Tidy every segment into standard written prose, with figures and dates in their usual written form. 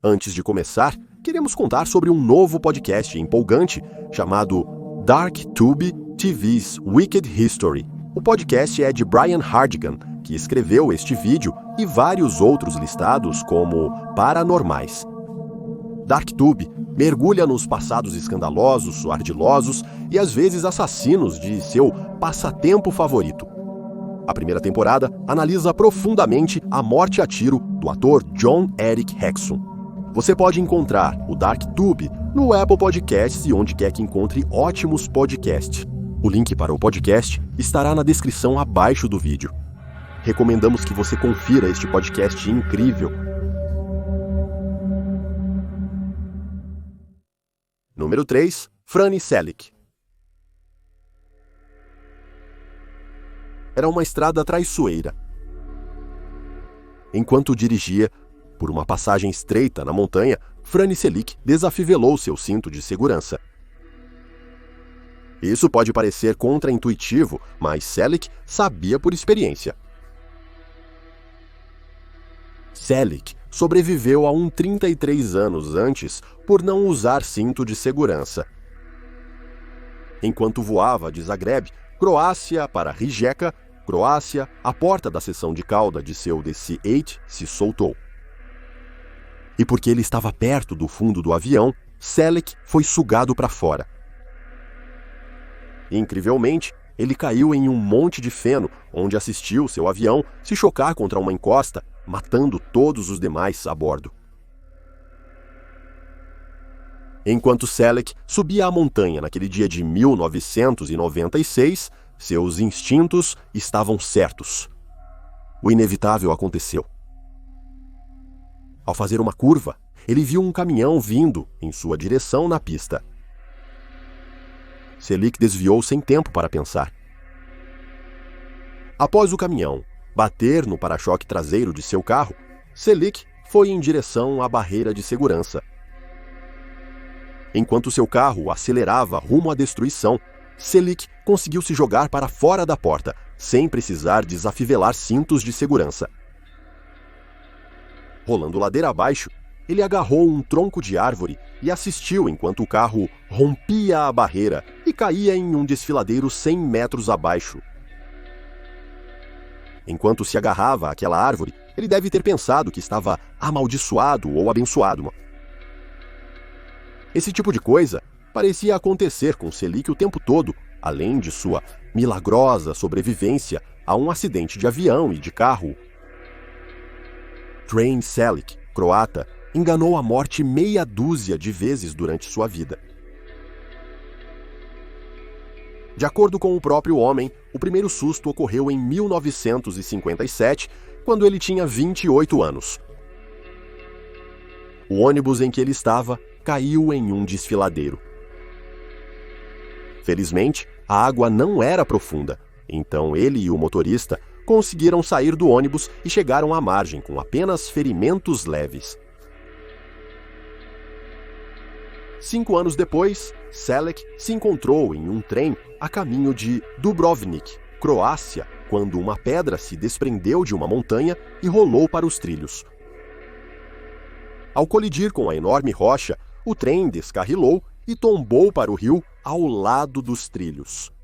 Antes de começar, queremos contar sobre um novo podcast empolgante chamado DarkTube TV's Wicked History. O podcast é de Brian Hardigan, que escreveu este vídeo e vários outros listados como paranormais. DarkTube mergulha nos passados escandalosos, ardilosos e às vezes assassinos de seu passatempo favorito. A primeira temporada analisa profundamente a morte a tiro do ator John Eric Hexum. Você pode encontrar o DarkTube no Apple Podcasts e onde quer que encontre ótimos podcasts. O link para o podcast estará na descrição abaixo do vídeo. Recomendamos que você confira este podcast incrível. Número 3. Franny Selick. Era uma estrada traiçoeira. Enquanto dirigia por uma passagem estreita na montanha, Franny Selick desafivelou seu cinto de segurança. Isso pode parecer contraintuitivo, mas Selick sabia por experiência. Selick sobreviveu a 33 anos antes por não usar cinto de segurança. Enquanto voava de Zagreb, Croácia, para Rijeka, Croácia, a porta da seção de cauda de seu DC-8 se soltou. E porque ele estava perto do fundo do avião, Selick foi sugado para fora. Incrivelmente, ele caiu em um monte de feno, onde assistiu seu avião se chocar contra uma encosta, matando todos os demais a bordo. Enquanto Selick subia a montanha naquele dia de 1996, seus instintos estavam certos. O inevitável aconteceu. Ao fazer uma curva, ele viu um caminhão vindo em sua direção na pista. Selick desviou sem tempo para pensar. Após o caminhão bater no para-choque traseiro de seu carro, Selick foi em direção à barreira de segurança. Enquanto seu carro acelerava rumo à destruição, Selick conseguiu se jogar para fora da porta, sem precisar desafivelar cintos de segurança. Rolando ladeira abaixo, ele agarrou um tronco de árvore e assistiu enquanto o carro rompia a barreira e caía em um desfiladeiro 100 metros abaixo. Enquanto se agarrava àquela árvore, ele deve ter pensado que estava amaldiçoado ou abençoado. Esse tipo de coisa parecia acontecer com Selick o tempo todo, além de sua milagrosa sobrevivência a um acidente de avião e de carro. Train Selick, croata, enganou a morte meia dúzia de vezes durante sua vida. De acordo com o próprio homem, o primeiro susto ocorreu em 1957, quando ele tinha 28 anos. O ônibus em que ele estava caiu em um desfiladeiro. Felizmente, a água não era profunda, então ele e o motorista conseguiram sair do ônibus e chegaram à margem com apenas ferimentos leves. 5 anos depois, Selick se encontrou em um trem a caminho de Dubrovnik, Croácia, quando uma pedra se desprendeu de uma montanha e rolou para os trilhos. Ao colidir com a enorme rocha, o trem descarrilou e tombou para o rio ao lado dos trilhos.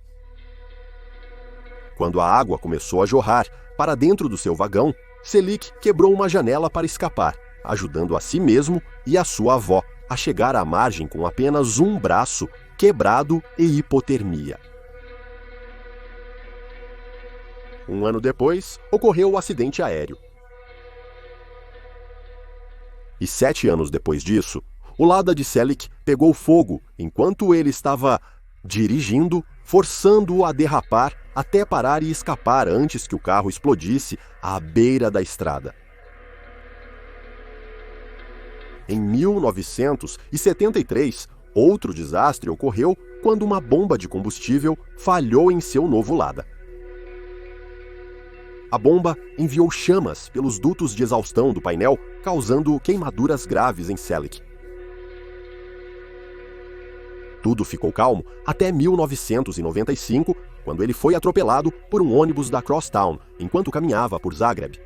Quando a água começou a jorrar para dentro do seu vagão, Selick quebrou uma janela para escapar, ajudando a si mesmo e a sua avó a chegar à margem com apenas um braço quebrado e hipotermia. Um ano depois, ocorreu o acidente aéreo. E 7 anos depois disso, o Lada de Selick pegou fogo enquanto ele estava dirigindo, forçando-o a derrapar até parar e escapar antes que o carro explodisse à beira da estrada. Em 1973, outro desastre ocorreu quando uma bomba de combustível falhou em seu novo Lada. A bomba enviou chamas pelos dutos de exaustão do painel, causando queimaduras graves em Selick. Tudo ficou calmo até 1995, quando ele foi atropelado por um ônibus da Crosstown enquanto caminhava por Zagreb.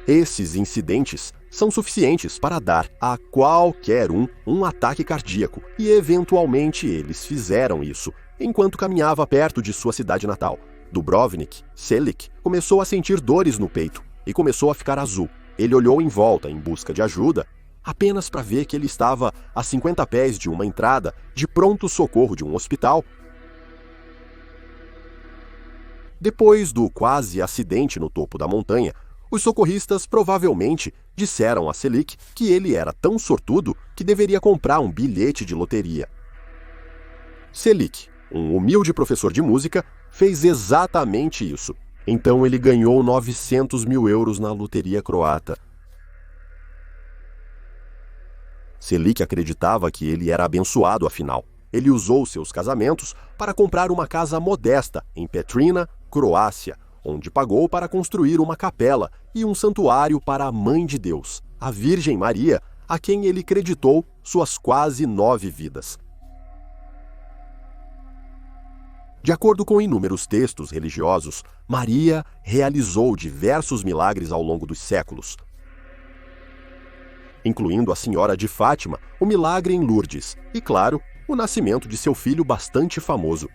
Esses incidentes são suficientes para dar a qualquer um ataque cardíaco, e eventualmente eles fizeram isso enquanto caminhava perto de sua cidade natal. Dubrovnik, Selig, começou a sentir dores no peito e começou a ficar azul. Ele olhou em volta em busca de ajuda, apenas para ver que ele estava a 50 pés de uma entrada de pronto-socorro de um hospital. Depois do quase acidente no topo da montanha, os socorristas provavelmente disseram a Selig que ele era tão sortudo que deveria comprar um bilhete de loteria. Selig, um humilde professor de música, fez exatamente isso. Então ele ganhou 900 mil euros na loteria croata. Selig acreditava que ele era abençoado afinal. Ele usou seus casamentos para comprar uma casa modesta em Petrina, Croácia, onde pagou para construir uma capela e um santuário para a Mãe de Deus, a Virgem Maria, a quem ele creditou suas quase 9 vidas. De acordo com inúmeros textos religiosos, Maria realizou diversos milagres ao longo dos séculos, incluindo a Senhora de Fátima, o milagre em Lourdes e, claro, o nascimento de seu filho bastante famoso.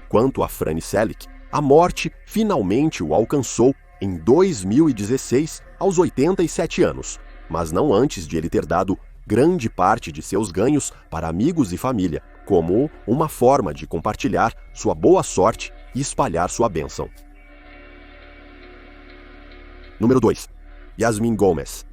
Quanto a Franz Selig, a morte finalmente o alcançou em 2016, aos 87 anos, mas não antes de ele ter dado grande parte de seus ganhos para amigos e família, como uma forma de compartilhar sua boa sorte e espalhar sua bênção. Número 2. Yasmin Gomez.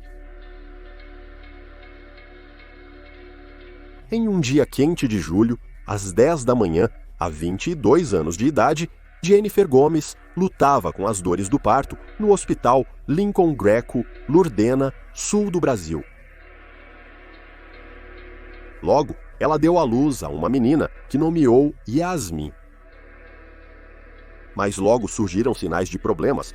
Em um dia quente de julho, às 10 da manhã, há 22 anos de idade, Jennifer Gomes lutava com as dores do parto no Hospital Lincoln Greco, Lourdena, sul do Brasil. Logo, ela deu à luz a uma menina que nomeou Yasmin. Mas logo surgiram sinais de problemas.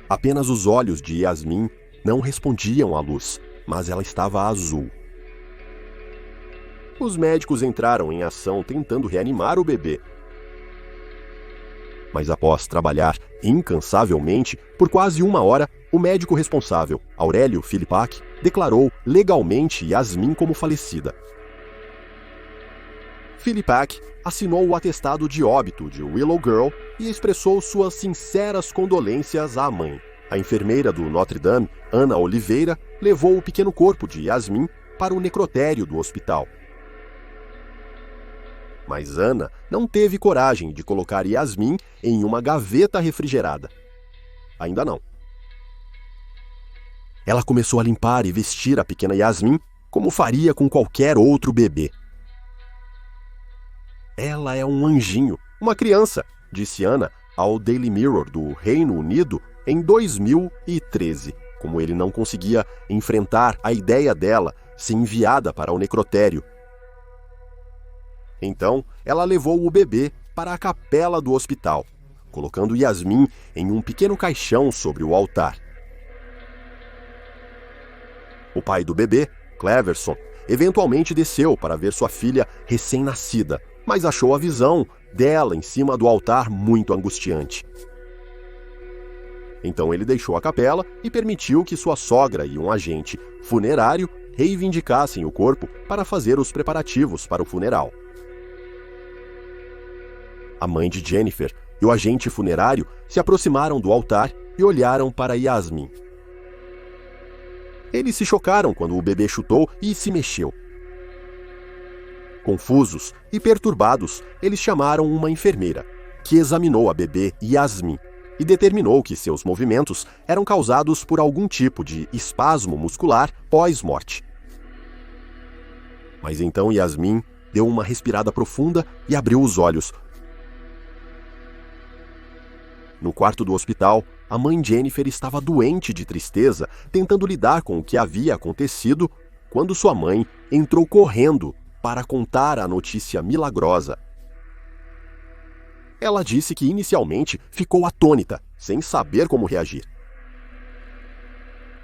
Apenas os olhos de Yasmin não respondiam à luz, mas ela estava azul. Os médicos entraram em ação tentando reanimar o bebê. Mas após trabalhar incansavelmente por quase 1 hora, o médico responsável, Aurélio Filipac, declarou legalmente Yasmin como falecida. Filipac assinou o atestado de óbito de Willow Girl e expressou suas sinceras condolências à mãe. A enfermeira do Notre Dame, Ana Oliveira, levou o pequeno corpo de Yasmin para o necrotério do hospital. Mas Ana não teve coragem de colocar Yasmin em uma gaveta refrigerada. Ainda não. Ela começou a limpar e vestir a pequena Yasmin como faria com qualquer outro bebê. Ela é um anjinho, uma criança, disse Ana ao Daily Mirror do Reino Unido em 2013, como ele não conseguia enfrentar a ideia dela ser enviada para o necrotério. Então, ela levou o bebê para a capela do hospital, colocando Yasmin em um pequeno caixão sobre o altar. O pai do bebê, Cleverson, eventualmente desceu para ver sua filha recém-nascida, mas achou a visão dela em cima do altar muito angustiante. Então ele deixou a capela e permitiu que sua sogra e um agente funerário reivindicassem o corpo para fazer os preparativos para o funeral. A mãe de Jennifer e o agente funerário se aproximaram do altar e olharam para Yasmin. Eles se chocaram quando o bebê chutou e se mexeu. Confusos e perturbados, eles chamaram uma enfermeira, que examinou a bebê Yasmin e determinou que seus movimentos eram causados por algum tipo de espasmo muscular pós-morte. Mas então Yasmin deu uma respirada profunda e abriu os olhos. No quarto do hospital, a mãe Jennifer estava doente de tristeza, tentando lidar com o que havia acontecido, quando sua mãe entrou correndo para contar a notícia milagrosa. Ela disse que inicialmente ficou atônita, sem saber como reagir.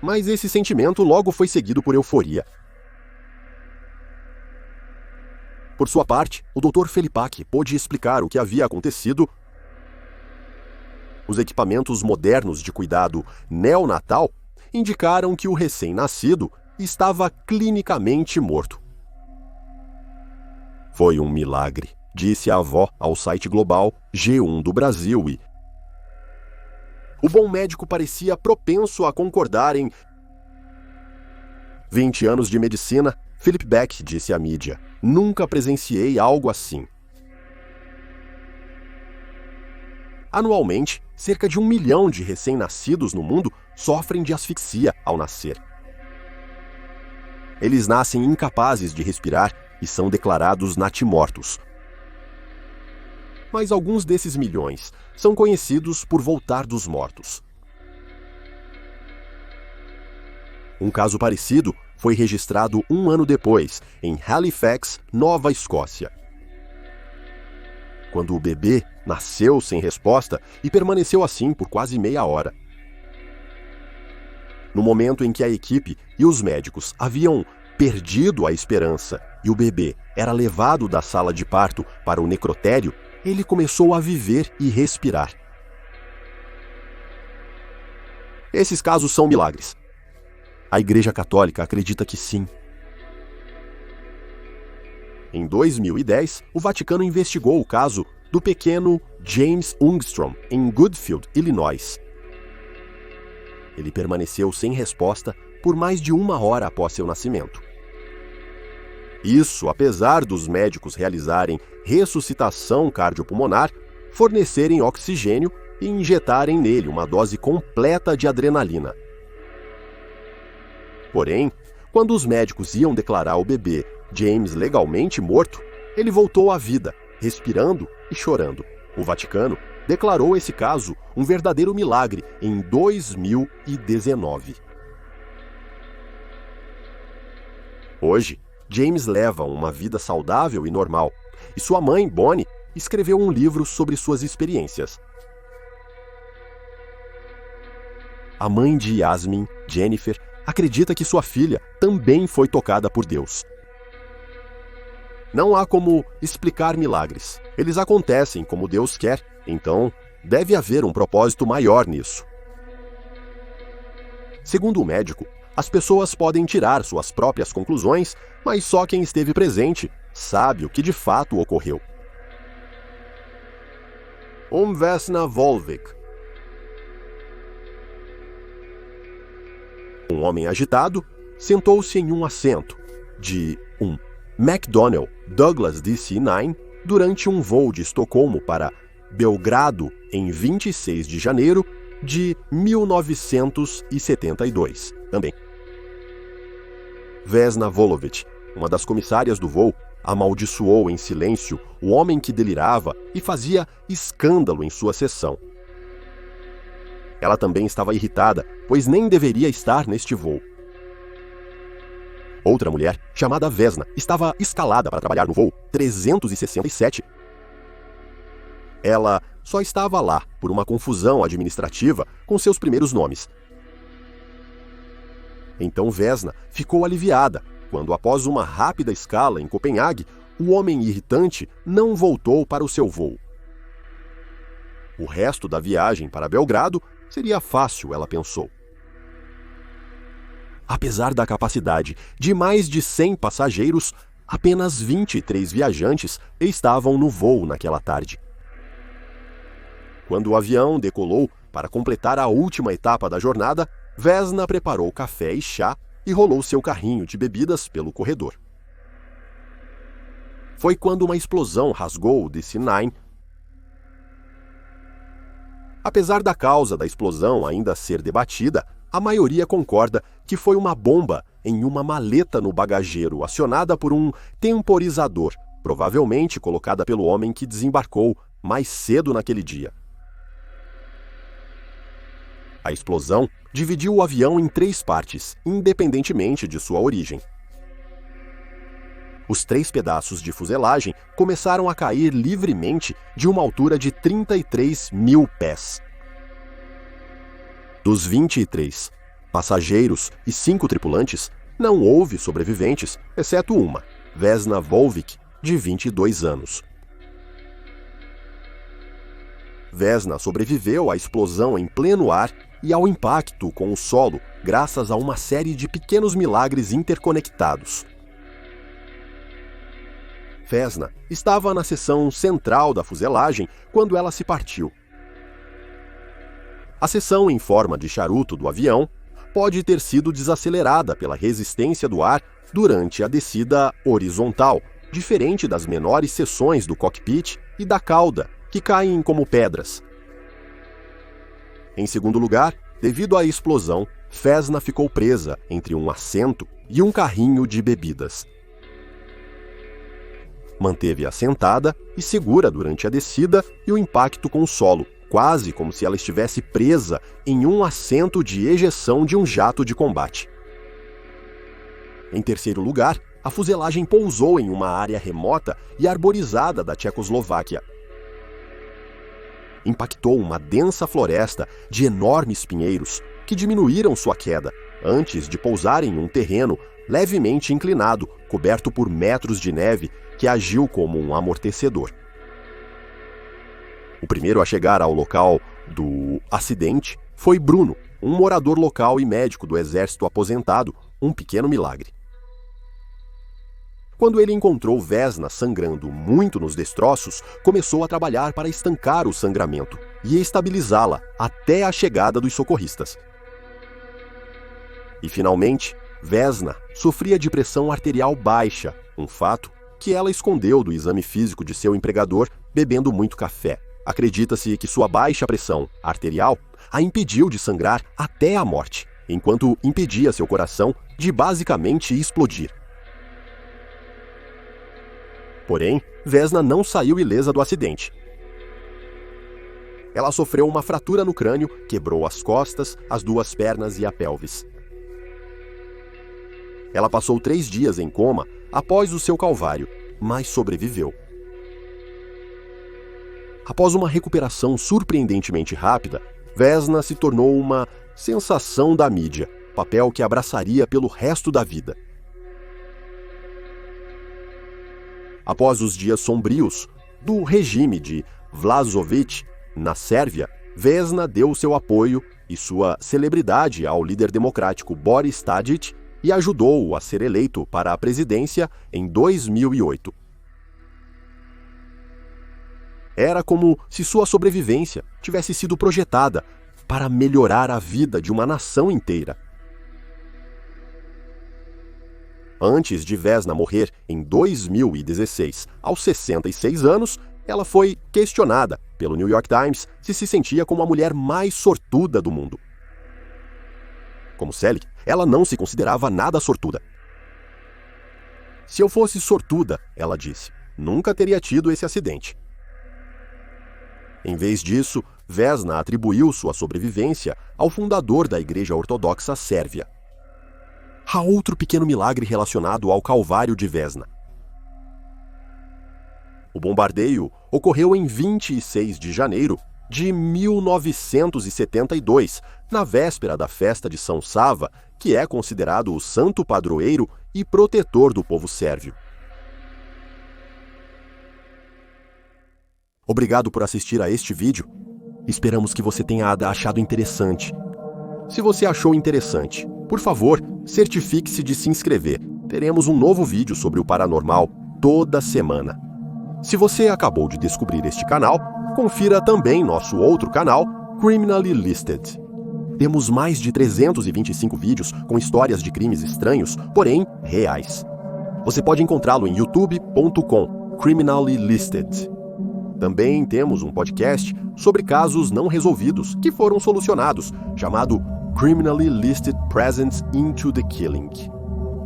Mas esse sentimento logo foi seguido por euforia. Por sua parte, o Dr. Felipac pôde explicar o que havia acontecido. os equipamentos modernos de cuidado neonatal indicaram que o recém-nascido estava clinicamente morto. Foi um milagre, disse a avó ao site global G1 do Brasil e o bom médico parecia propenso a concordar em 20 anos de medicina, Philip Beck disse à mídia: "Nunca presenciei algo assim." Anualmente, cerca de 1 milhão de recém-nascidos no mundo sofrem de asfixia ao nascer. Eles nascem incapazes de respirar e são declarados natimortos. Mas alguns desses milhões são conhecidos por voltar dos mortos. Um caso parecido foi registrado 1 ano depois, em Halifax, Nova Escócia, quando o bebê nasceu sem resposta e permaneceu assim por quase meia hora. No momento em que a equipe e os médicos haviam perdido a esperança e o bebê era levado da sala de parto para o necrotério, ele começou a viver e respirar. Esses casos são milagres. A Igreja Católica acredita que sim. Em 2010, o Vaticano investigou o caso do pequeno James Ungstrom, em Goodfield, Illinois. Ele permaneceu sem resposta por mais de 1 hora após seu nascimento. Isso, apesar dos médicos realizarem ressuscitação cardiopulmonar, fornecerem oxigênio e injetarem nele uma dose completa de adrenalina. Porém, quando os médicos iam declarar o bebê James legalmente morto, ele voltou à vida, respirando e chorando. O Vaticano declarou esse caso um verdadeiro milagre em 2019. Hoje, James leva uma vida saudável e normal, e sua mãe, Bonnie, escreveu um livro sobre suas experiências. A mãe de Yasmin, Jennifer, acredita que sua filha também foi tocada por Deus. Não há como explicar milagres. Eles acontecem como Deus quer, então deve haver um propósito maior nisso. Segundo o médico, as pessoas podem tirar suas próprias conclusões, mas só quem esteve presente sabe o que de fato ocorreu. Vesna Volvic. Um homem agitado sentou-se em um assento de um McDonnell Douglas DC-9 durante um voo de Estocolmo para Belgrado em 26 de janeiro de 1972. Também. Vesna Volovic, uma das comissárias do voo, amaldiçoou em silêncio o homem que delirava e fazia escândalo em sua sessão. Ela também estava irritada, pois nem deveria estar neste voo. Outra mulher, chamada Vesna, estava escalada para trabalhar no voo 367. Ela só estava lá por uma confusão administrativa com seus primeiros nomes. Então Vesna ficou aliviada quando, após uma rápida escala em Copenhague, o homem irritante não voltou para o seu voo. O resto da viagem para Belgrado seria fácil, ela pensou. Apesar da capacidade de mais de 100 passageiros, apenas 23 viajantes estavam no voo naquela tarde. Quando o avião decolou para completar a última etapa da jornada, Vesna preparou café e chá e rolou seu carrinho de bebidas pelo corredor. Foi quando uma explosão rasgou o DC-9. Apesar da causa da explosão ainda ser debatida, a maioria concorda que foi uma bomba em uma maleta no bagageiro acionada por um temporizador, provavelmente colocada pelo homem que desembarcou mais cedo naquele dia. A explosão dividiu o avião em 3 partes, independentemente de sua origem. Os 3 pedaços de fuselagem começaram a cair livremente de uma altura de 33 mil pés. Dos 23 passageiros e 5 tripulantes, não houve sobreviventes, exceto uma, Vesna Volvic, de 22 anos. Vesna sobreviveu à explosão em pleno ar e ao impacto com o solo, graças a uma série de pequenos milagres interconectados. Vesna estava na seção central da fuselagem quando ela se partiu. A seção em forma de charuto do avião pode ter sido desacelerada pela resistência do ar durante a descida horizontal, diferente das menores seções do cockpit e da cauda, que caem como pedras. Em segundo lugar, devido à explosão, Vesna ficou presa entre um assento e um carrinho de bebidas. Manteve-a sentada e segura durante a descida e o impacto com o solo, quase como se ela estivesse presa em um assento de ejeção de um jato de combate. Em terceiro lugar, a fuselagem pousou em uma área remota e arborizada da Tchecoslováquia. Impactou uma densa floresta de enormes pinheiros que diminuíram sua queda antes de pousar em um terreno levemente inclinado, coberto por metros de neve que agiu como um amortecedor. O primeiro a chegar ao local do acidente foi Bruno, um morador local e médico do exército aposentado, um pequeno milagre. Quando ele encontrou Vesna sangrando muito nos destroços, começou a trabalhar para estancar o sangramento e estabilizá-la até a chegada dos socorristas. E finalmente, Vesna sofria de pressão arterial baixa, um fato que ela escondeu do exame físico de seu empregador bebendo muito café. Acredita-se que sua baixa pressão arterial a impediu de sangrar até a morte, enquanto impedia seu coração de basicamente explodir. Porém, Vesna não saiu ilesa do acidente. Ela sofreu uma fratura no crânio, quebrou as costas, as duas pernas e a pelvis. Ela passou 3 dias em coma após o seu calvário, mas sobreviveu. Após uma recuperação surpreendentemente rápida, Vesna se tornou uma sensação da mídia, papel que abraçaria pelo resto da vida. Após os dias sombrios do regime de Vlahović na Sérvia, Vesna deu seu apoio e sua celebridade ao líder democrático Boris Tadić e ajudou-o a ser eleito para a presidência em 2008. Era como se sua sobrevivência tivesse sido projetada para melhorar a vida de uma nação inteira. Antes de Vesna morrer em 2016, aos 66 anos, ela foi questionada pelo New York Times se sentia como a mulher mais sortuda do mundo. Como Selig, ela não se considerava nada sortuda. Se eu fosse sortuda, ela disse, nunca teria tido esse acidente. Em vez disso, Vesna atribuiu sua sobrevivência ao fundador da Igreja Ortodoxa Sérvia. Há outro pequeno milagre relacionado ao Calvário de Vesna. O bombardeio ocorreu em 26 de janeiro de 1972, na véspera da festa de São Sava, que é considerado o santo padroeiro e protetor do povo sérvio. Obrigado por assistir a este vídeo. Esperamos que você tenha achado interessante. Se você achou interessante, por favor, certifique-se de se inscrever. Teremos um novo vídeo sobre o paranormal toda semana. Se você acabou de descobrir este canal, confira também nosso outro canal, Criminally Listed. Temos mais de 325 vídeos com histórias de crimes estranhos, porém reais. Você pode encontrá-lo em youtube.com/criminallylisted. Também temos um podcast sobre casos não resolvidos que foram solucionados, chamado Criminally Listed Presents into the Killing.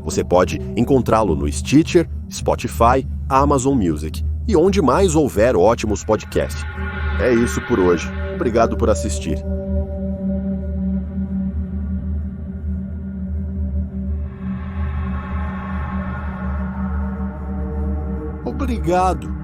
Você pode encontrá-lo no Stitcher, Spotify, Amazon Music e onde mais houver ótimos podcasts. É isso por hoje. Obrigado por assistir. Obrigado.